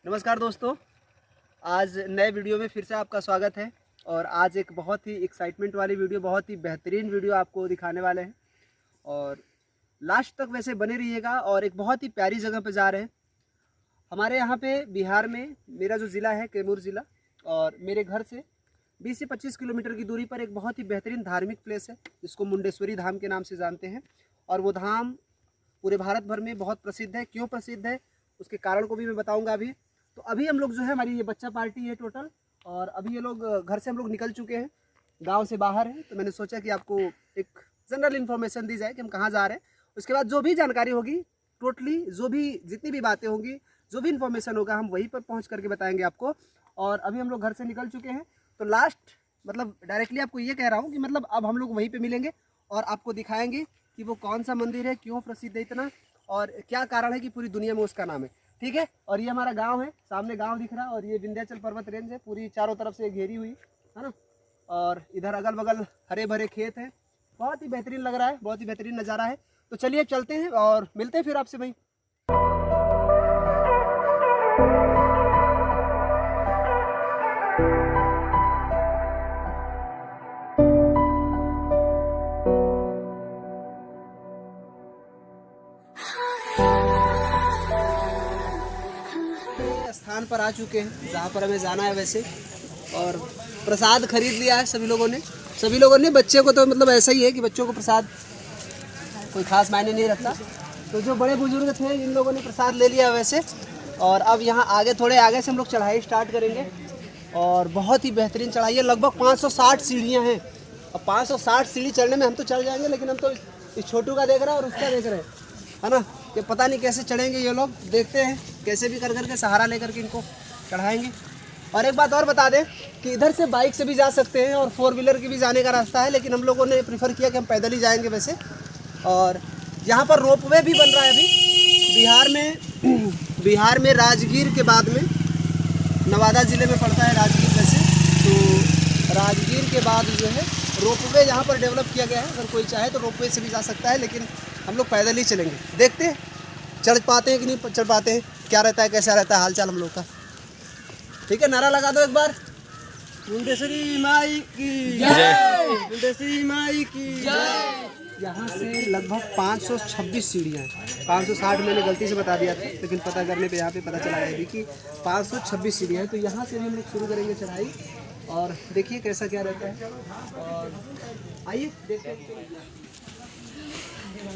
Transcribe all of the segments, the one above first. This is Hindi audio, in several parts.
नमस्कार दोस्तों, आज नए वीडियो में फिर से आपका स्वागत है। और आज एक बहुत ही एक्साइटमेंट वाली वीडियो, बहुत ही बेहतरीन वीडियो आपको दिखाने वाले हैं और लास्ट तक वैसे बने रहिएगा। और एक बहुत ही प्यारी जगह पे जा रहे हैं। हमारे यहाँ पे बिहार में मेरा जो ज़िला है कैमूर ज़िला, और मेरे घर से 20 से 25 किलोमीटर की दूरी पर एक बहुत ही बेहतरीन धार्मिक प्लेस है जिसको मुंडेश्वरी धाम के नाम से जानते हैं। और वो धाम पूरे भारत भर में बहुत प्रसिद्ध है। क्यों प्रसिद्ध है उसके कारण को भी मैं बताऊंगा अभी। तो अभी हम लोग जो है, हमारी ये बच्चा पार्टी है टोटल, और अभी ये लोग घर से हम लोग निकल चुके हैं, गांव से बाहर हैं। तो मैंने सोचा कि आपको एक जनरल इन्फॉर्मेशन दी जाए कि हम कहाँ जा रहे हैं। उसके बाद जो भी जानकारी होगी, टोटली जो भी जितनी भी बातें होंगी, जो भी इन्फॉर्मेशन होगा, हम वहीं पर पहुँच करके बताएँगे आपको। और अभी हम लोग घर से निकल चुके हैं, तो लास्ट मतलब डायरेक्टली आपको ये कह रहा हूँ कि मतलब अब हम लोग वहीं पे मिलेंगे और आपको दिखाएंगे कि वो कौन सा मंदिर है, क्यों प्रसिद्ध है इतना, और क्या कारण है कि पूरी दुनिया में उसका नाम है। ठीक है। और ये हमारा गांव है, सामने गांव दिख रहा है, और ये विंध्याचल पर्वत रेंज है, पूरी चारों तरफ से घेरी हुई है ना। और इधर अगल बगल हरे भरे खेत हैं, बहुत ही बेहतरीन लग रहा है, बहुत ही बेहतरीन नज़ारा है। तो चलिए चलते हैं और मिलते हैं फिर आपसे वहीं। स्थान पर आ चुके हैं जहाँ पर हमें जाना है वैसे, और प्रसाद खरीद लिया है सभी लोगों ने। बच्चे को तो मतलब ऐसा ही है कि बच्चों को प्रसाद कोई खास मायने नहीं रखता। तो जो बड़े बुजुर्ग थे इन लोगों ने प्रसाद ले लिया वैसे। और अब यहाँ आगे थोड़े आगे से हम लोग चढ़ाई स्टार्ट करेंगे, और बहुत ही बेहतरीन चढ़ाई है। लगभग 560 सीढ़ियाँ हैं, और 560 सीढ़ी चढ़ने में हम तो चढ़ जाएंगे, लेकिन हम तो इस छोटू का देख रहे हैं और उसका देख रहे हैं, है ना, कि पता नहीं कैसे चढ़ेंगे ये लोग। देखते हैं कैसे भी कर करके सहारा लेकर के इनको चढ़ाएंगे। और एक बात और बता दें कि इधर से बाइक से भी जा सकते हैं और 4 व्हीलर की भी जाने का रास्ता है, लेकिन हम लोगों ने प्रीफर किया कि हम पैदल ही जाएंगे वैसे। और यहाँ पर रोपवे भी बन रहा है अभी बिहार में राजगीर के बाद में, नवादा ज़िले में पड़ता है राजगीर वैसे। तो राजगीर के बाद जो है रोपवे यहाँ पर डेवलप किया गया है। अगर कोई चाहे तो रोपवे से भी जा सकता है, लेकिन हम लोग पैदल ही चलेंगे। देखते हैं चढ़ पाते हैं कि नहीं चढ़ पाते हैं, क्या रहता है, कैसा रहता है हालचाल हम लोग का। ठीक है, नारा लगा दो एक बार। मुंडेश्वरी माई की जय, मुंडेश्वरी माई की जय। यहाँ से लगभग 526 सीढ़ियाँ हैं। 560 मैंने गलती से बता दिया था, लेकिन पता करने पे यहाँ पे पता चला है कि 526 सीढ़ियाँ हैं। तो यहाँ से हम लोग शुरू करेंगे चढ़ाई, और देखिए कैसा क्या रहता है। और आइए देखते हैं।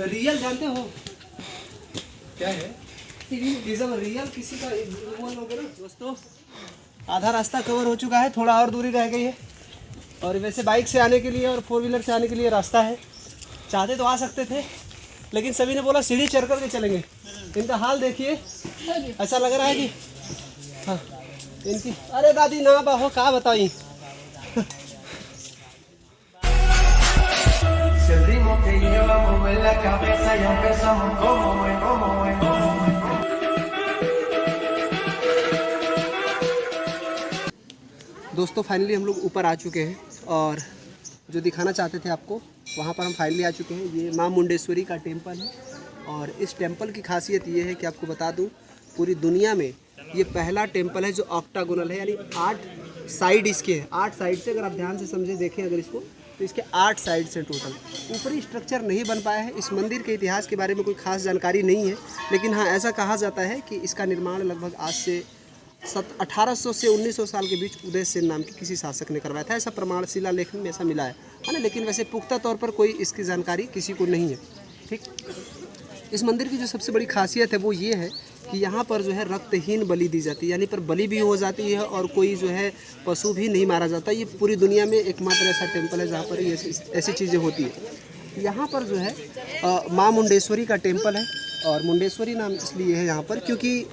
रियल जानते हो क्या है? रियल किसी का ना दोस्तों। आधा रास्ता कवर हो चुका है, थोड़ा और दूरी रह गई है। और वैसे बाइक से आने के लिए और 4 व्हीलर से आने के लिए रास्ता है। चाहते तो आ सकते थे, लेकिन सभी ने बोला सीढ़ी चढ़ करके चलेंगे। इनका हाल देखिए, ऐसा लग रहा है कि हाँ इनकी, अरे दादी ना बाहो कहाँ बताई। दोस्तों फाइनली हम लोग ऊपर आ चुके हैं, और जो दिखाना चाहते थे आपको वहाँ पर हम फाइनली आ चुके हैं। ये माँ मुंडेश्वरी का टेम्पल है, और इस टेम्पल की खासियत ये है कि आपको बता दूँ, पूरी दुनिया में ये पहला टेम्पल है जो ऑक्टागोनल है, यानी 8 साइड इसके हैं। 8 साइड से, अगर आप ध्यान से समझें देखें अगर इसको, तो इसके 8 साइड से टोटल। ऊपरी स्ट्रक्चर नहीं बन पाया है। इस मंदिर के इतिहास के बारे में कोई खास जानकारी नहीं है, लेकिन हाँ ऐसा कहा जाता है कि इसका निर्माण लगभग आज से 1800 से 1900 साल के बीच उदय सेन नाम के किसी शासक ने करवाया था। ऐसा प्रमाण शिलालेख में ऐसा मिला है ना, लेकिन वैसे पुख्ता तौर पर कोई इसकी जानकारी किसी को नहीं है। ठीक, इस मंदिर की जो सबसे बड़ी खासियत है वो ये है कि यहाँ पर जो है रक्तहीन बलि दी जाती है, यानी पर बलि भी हो जाती है और कोई जो है पशु भी नहीं मारा जाता। ये पूरी दुनिया में एकमात्र ऐसा टेम्पल है जहाँ पर ये ऐसी चीज़ें होती है। यहाँ पर जो है माँ मुंडेश्वरी का टेम्पल है, और मुंडेश्वरी नाम इसलिए है यहाँ पर क्योंकि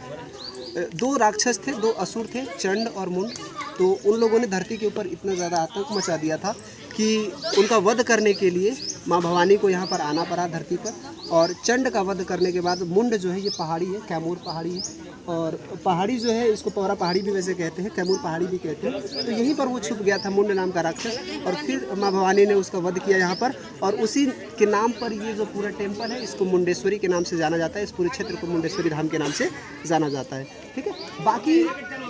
2 राक्षस थे, 2 असुर थे, चंड और मुंड। तो उन लोगों ने धरती के ऊपर इतना ज़्यादा आतंक मचा दिया था कि उनका वध करने के लिए माँ भवानी को यहाँ पर आना पड़ा धरती पर। और चंड का वध करने के बाद मुंड जो है ये पहाड़ी है, कैमूर पहाड़ी है, और पहाड़ी जो है इसको पौरा पहाड़ी भी वैसे कहते हैं, कैमूर पहाड़ी भी कहते हैं। तो यहीं पर वो छुप गया था मुंड नाम का राक्षस, और फिर माँ भवानी ने उसका वध किया यहाँ पर, और उसी के नाम पर ये जो पूरा टेम्पल है इसको मुंडेश्वरी के नाम से जाना जाता है। इस पूरे क्षेत्र को मुंडेश्वरी धाम के नाम से जाना जाता है। ठीक है, बाकी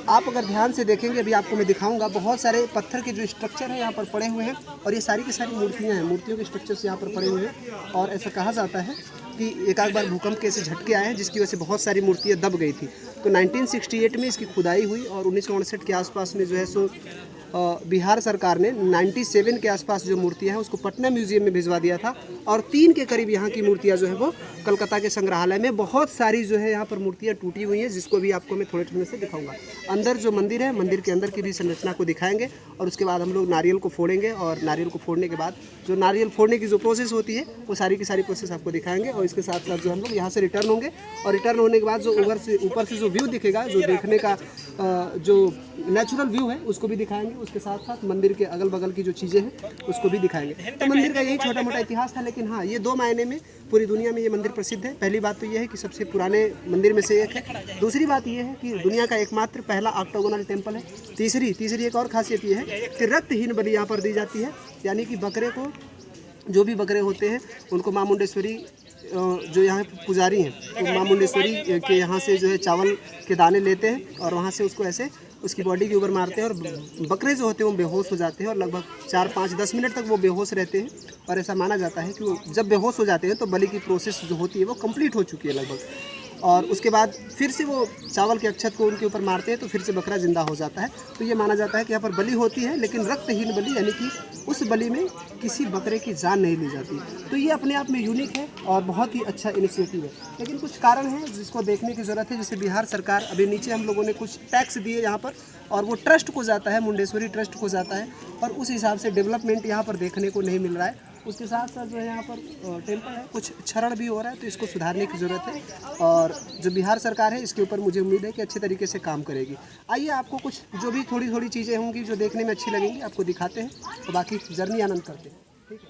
आप अगर ध्यान से देखेंगे, अभी आपको मैं दिखाऊंगा, बहुत सारे पत्थर के जो स्ट्रक्चर है यहाँ पर पड़े हुए हैं, और ये सारी की सारी मूर्तियाँ हैं, मूर्तियों के स्ट्रक्चर्स यहाँ पर पड़े हुए हैं। और ऐसा कहा जाता है कि एक आध बार भूकंप के ऐसे झटके आए हैं जिसकी वजह से बहुत सारी मूर्तियाँ दब गई थी। तो 1968 में इसकी खुदाई हुई, और 1959 के आसपास में जो है सो बिहार सरकार ने 97 के आसपास जो मूर्तियाँ हैं उसको पटना म्यूजियम में भिजवा दिया था, और 3 के करीब यहाँ की मूर्तियाँ जो है वो कलकत्ता के संग्रहालय में बहुत सारी जो है यहाँ पर मूर्तियाँ टूटी हुई हैं, जिसको भी आपको मैं थोड़े थोड़े से दिखाऊंगा। अंदर जो मंदिर है, मंदिर के अंदर की भी संरचना को दिखाएंगे, और उसके बाद हम लोग नारियल को फोड़ेंगे, और नारियल को फोड़ने के बाद जो नारियल फोड़ने की जो प्रोसेस होती है वो सारी की सारी प्रोसेस आपको दिखाएंगे। और इसके साथ साथ जो हम लोग यहाँ से रिटर्न होंगे, और रिटर्न होने के बाद जो ऊपर से जो व्यू दिखेगा, जो देखने का जो नेचुरल व्यू है उसको भी दिखाएंगे। उसके साथ साथ मंदिर के अगल बगल की जो चीज़ें हैं उसको भी दिखाएंगे। तो मंदिर का यही छोटा मोटा इतिहास था, लेकिन हाँ, ये 2 मायने में पूरी दुनिया में ये मंदिर प्रसिद्ध है। पहली बात तो ये है कि सबसे पुराने मंदिर में से एक है। दूसरी बात ये है कि दुनिया का एकमात्र पहला ऑक्टोगोनल टेम्पल है। तीसरी एक और खासियत ये है कि रक्तहीन बलि यहाँ पर दी जाती है, यानी कि बकरे को, जो भी बकरे होते हैं उनको माँ मुंडेश्वरी जो यहाँ पुजारी हैं, तो माँ मुंडेश्वरी के यहाँ से जो है चावल के दाने लेते हैं, और वहाँ से उसको ऐसे उसकी बॉडी के ऊपर मारते हैं, और बकरे जो होते हैं वो बेहोश हो जाते हैं, और लगभग 4, 5, 10 मिनट तक वो बेहोश रहते हैं। और ऐसा माना जाता है कि वो जब बेहोश हो जाते हैं तो बलि की प्रोसेस जो होती है वो कंप्लीट हो चुकी है लगभग, और उसके बाद फिर से वो चावल के अक्षत को उनके ऊपर मारते हैं तो फिर से बकरा जिंदा हो जाता है। तो ये माना जाता है कि यहाँ पर बलि होती है, लेकिन रक्तहीन बलि, यानी कि उस बलि में किसी बकरे की जान नहीं ली जाती। तो ये अपने आप में यूनिक है और बहुत ही अच्छा इनिशिएटिव है, लेकिन कुछ कारण हैं जिसको देखने की ज़रूरत है। जैसे बिहार सरकार, अभी नीचे हम लोगों ने कुछ टैक्स दिए यहाँ पर, और वो ट्रस्ट को जाता है, मुंडेश्वरी ट्रस्ट को जाता है, और उस हिसाब से डेवलपमेंट यहाँ पर देखने को नहीं मिल रहा है। उसके साथ साथ जो है यहाँ पर टेम्पल है, कुछ क्षरण भी हो रहा है, तो इसको सुधारने की ज़रूरत है, और जो बिहार सरकार है इसके ऊपर मुझे उम्मीद है कि अच्छे तरीके से काम करेगी। आइए आपको कुछ जो भी थोड़ी थोड़ी चीज़ें होंगी जो देखने में अच्छी लगेंगी आपको दिखाते हैं, तो बाकी जर्नी आनंद करते हैं। ठीक है,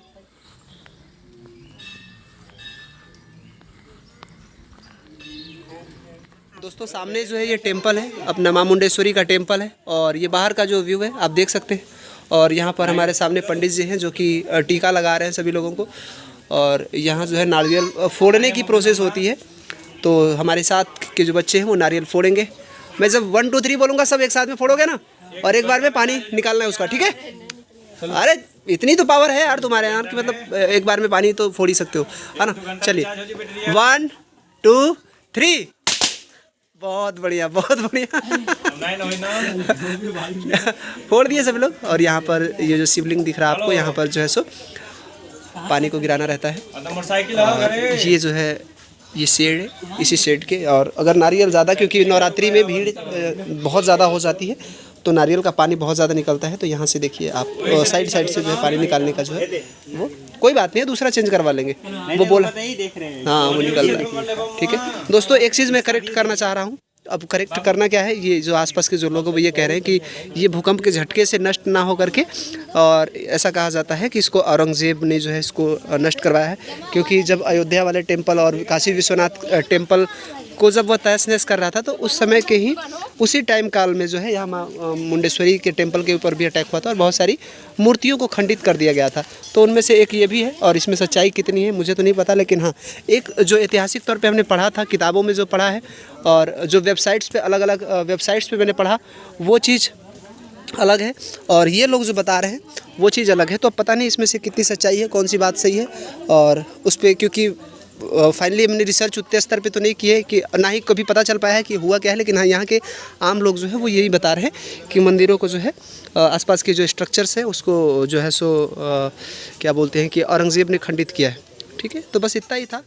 दोस्तों सामने जो है ये टेम्पल है, अपना माँ मुंडेश्वरी का टेम्पल है, और ये बाहर का जो व्यू है आप देख सकते हैं। और यहाँ पर हमारे सामने पंडित जी हैं जो कि टीका लगा रहे हैं सभी लोगों को, और यहाँ जो है नारियल फोड़ने की प्रोसेस होती है। तो हमारे साथ के जो बच्चे हैं वो नारियल फोड़ेंगे। मैं जब 1 2 3 बोलूँगा सब एक साथ में फोड़ोगे ना, और एक बार में पानी निकालना है उसका, ठीक है? अरे इतनी तो पावर है यार तुम्हारे यहाँ कि मतलब एक बार में पानी तो फोड़ ही सकते हो, है ना? चलिए 1 2 3। बहुत बढ़िया, बहुत बढ़िया। फोड़ दिए सब लोग। और यहाँ पर ये जो शिवलिंग दिख रहा है आपको, यहाँ पर जो है सो पानी को गिराना रहता है। ये जो है ये शेड है, इसी शेड के। और अगर नारियल ज़्यादा, क्योंकि नवरात्रि में भीड़ बहुत ज़्यादा हो जाती है, तो नारियल का पानी बहुत ज़्यादा निकलता है। तो यहाँ से देखिए आप साइड से जो है पानी निकालने का जो है वो कोई बात नहीं है, दूसरा चेंज करवा लेंगे। वो बोला हाँ वो निकल रहा है। ठीक है दोस्तों, एक चीज़ मैं करेक्ट करना चाह रहा हूँ। अब करेक्ट करना क्या है, ये जो आसपास के जो लोग हैं वो ये कह रहे हैं कि ये भूकंप के झटके से नष्ट ना हो करके, और ऐसा कहा जाता है कि इसको औरंगजेब ने जो है इसको नष्ट करवाया है। क्योंकि जब अयोध्या वाले टेम्पल और काशी विश्वनाथ टेम्पल को जब वह तहस नहस कर रहा था, तो उस समय के ही उसी टाइम काल में जो है यहाँ मुंडेश्वरी के टेम्पल के ऊपर भी अटैक हुआ था, और बहुत सारी मूर्तियों को खंडित कर दिया गया था। तो उनमें से एक ये भी है, और इसमें सच्चाई कितनी है मुझे तो नहीं पता, लेकिन हाँ एक जो ऐतिहासिक तौर पे हमने पढ़ा था, किताबों में जो पढ़ा है, और जो वेबसाइट्स पे अलग अलग वेबसाइट्स पे मैंने पढ़ा, वो चीज़ अलग है, और ये लोग जो बता रहे हैं वो चीज़ अलग है। तो अब पता नहीं इसमें से कितनी सच्चाई है, कौन सी बात सही है, और उस पर क्योंकि फाइनली हमने रिसर्च उतने स्तर पे तो नहीं की है कि ना ही कभी पता चल पाया है कि हुआ क्या है। लेकिन हाँ यहाँ के आम लोग जो है वो यही बता रहे हैं कि मंदिरों को जो है आसपास के जो स्ट्रक्चर्स हैं उसको जो है सो क्या बोलते हैं कि औरंगज़ेब ने खंडित किया है। ठीक है, तो बस इतना ही था।